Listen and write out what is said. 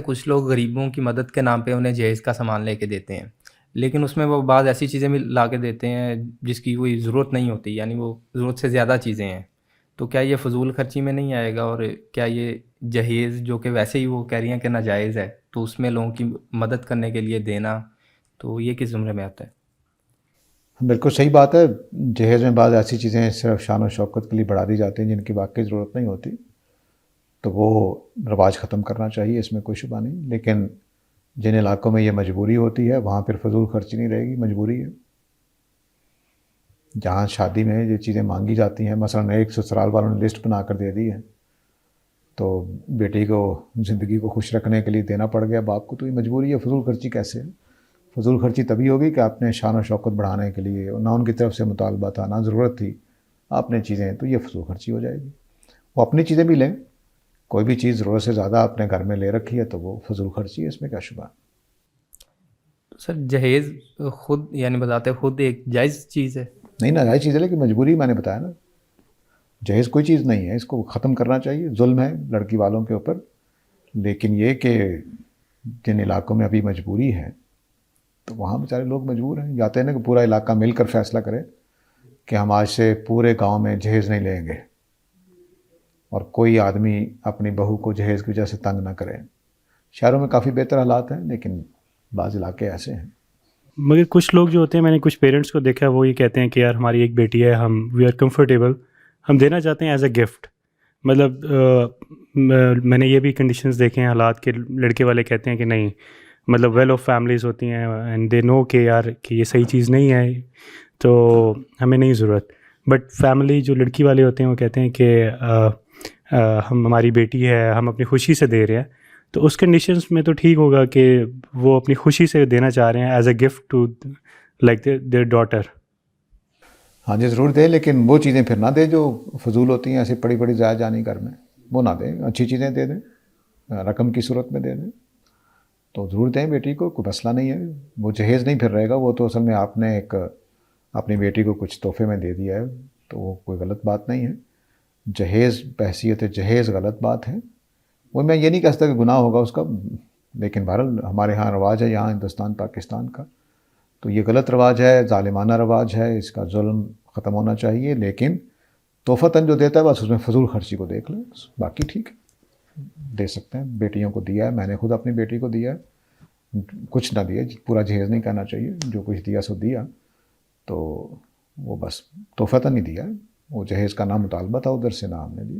کچھ لوگ غریبوں کی مدد کے نام پہ انہیں جہیز کا سامان لے کے دیتے ہیں، لیکن اس میں وہ بعض ایسی چیزیں بھی لا کے دیتے ہیں جس کی کوئی ضرورت نہیں ہوتی، یعنی وہ ضرورت سے زیادہ چیزیں ہیں. تو کیا یہ فضول خرچی میں نہیں آئے گا؟ اور کیا یہ جہیز جو کہ ویسے ہی وہ کہہ رہی ہیں کہ ناجائز ہے، تو اس میں لوگوں کی مدد کرنے کے لیے دینا، تو یہ کس زمرے میں آتا ہے؟ بالکل صحیح بات ہے. جہیز میں بعض ایسی چیزیں صرف شان و شوکت کے لیے بڑھا دی جاتی ہیں جن کی واقعی ضرورت نہیں ہوتی، تو وہ رواج ختم کرنا چاہیے، اس میں کوئی شبہ نہیں. لیکن جن علاقوں میں یہ مجبوری ہوتی ہے وہاں پھر فضول خرچی نہیں رہے گی، مجبوری ہے. جہاں شادی میں یہ چیزیں مانگی جاتی ہیں، مثلا ایک سسرال والوں نے لسٹ بنا کر دے دی ہے تو بیٹی کو زندگی کو خوش رکھنے کے لیے دینا پڑ گیا باپ کو، تو یہ مجبوری ہے. فضول خرچی کیسے ہے؟ فضول خرچی تبھی ہوگی کہ آپ نے شان و شوکت بڑھانے کے لیے، نہ ان کی طرف سے مطالبہ تھا نہ ضرورت تھی، آپ نے چیزیں، تو یہ فضول خرچی ہو جائے گی. وہ اپنی چیزیں بھی لیں، کوئی بھی چیز ضرورت سے زیادہ آپ نے گھر میں لے رکھی ہے تو وہ فضول خرچی ہے، اس میں کیا شبہ. سر جہیز خود یعنی بتاتے خود ایک جائز چیز ہے؟ نہیں، ناجائز چیز ہے لیکن مجبوری میں نے بتایا نا. جہیز کوئی چیز نہیں ہے، اس کو ختم کرنا چاہیے. ظلم ہے لڑکی والوں کے اوپر، لیکن یہ کہ جن علاقوں میں ابھی مجبوری ہے تو وہاں بیچارے لوگ مجبور ہیں. جاتے ہیں نا کہ پورا علاقہ مل کر فیصلہ کرے کہ ہم آج سے پورے گاؤں میں جہیز نہیں لیں گے، اور کوئی آدمی اپنی بہو کو جہیز کی وجہ سے تنگ نہ کرے. شہروں میں کافی بہتر حالات ہیں لیکن بعض علاقے ایسے ہیں. مگر کچھ لوگ جو ہوتے ہیں، میں نے کچھ پیرنٹس کو دیکھا، وہ یہ کہتے ہیں کہ یار ہماری ایک بیٹی ہے، ہم وی آر کمفرٹیبل، ہم دینا چاہتے ہیں ایز اے گفٹ. مطلب میں نے یہ بھی کنڈیشنز دیکھے ہیں حالات کے، لڑکے والے کہتے ہیں کہ نہیں، مطلب ویل آف فیملیز ہوتی ہیں اینڈ دے نو کہ یار کہ یہ صحیح چیز نہیں ہے تو ہمیں نہیں ضرورت. بٹ فیملی جو لڑکی والے ہوتے ہیں وہ کہتے ہیں کہ ہماری بیٹی ہے، ہم اپنی خوشی سے دے رہے ہیں. تو اس کنڈیشنز میں تو ٹھیک ہوگا کہ وہ اپنی خوشی سے دینا چاہ رہے ہیں as a gift to like their daughter. ہاں جی ضرور دیں، لیکن وہ چیزیں پھر نہ دیں جو فضول ہوتی ہیں، ایسی بڑی بڑی ضائع جانی گھر میں، وہ نہ دیں. اچھی چیزیں دے دیں، رقم کی صورت میں دے دیں تو ضرور دیں بیٹی کو، کوئی مسئلہ نہیں ہے. وہ جہیز نہیں پھر رہے گا، وہ تو اصل میں آپ نے ایک اپنی بیٹی کو کچھ تحفے میں دے دیا ہے، تو وہ کوئی غلط بات نہیں ہے. جہیز بحیثیت جہیز غلط بات ہے، وہ میں یہ نہیں کہہ سکتا کہ گناہ ہوگا اس کا، لیکن بہرحال ہمارے ہاں رواج ہے یہاں ہندوستان پاکستان کا، تو یہ غلط رواج ہے، ظالمانہ رواج ہے، اس کا ظلم ختم ہونا چاہیے. لیکن تحفتاً جو دیتا ہے بس اس میں فضول خرچی کو دیکھ لیں، باقی ٹھیک ہے، دے سکتے ہیں. بیٹیوں کو دیا ہے، میں نے خود اپنی بیٹی کو دیا ہے، کچھ نہ دیا، پورا جہیز نہیں کہنا چاہیے، جو کچھ دیا سو دیا، تو وہ بس تحفتاً نہیں دیا ہے، وہ جہیز کا نہ مطالبہ تھا ادھر سے، نہ ہم نے دی.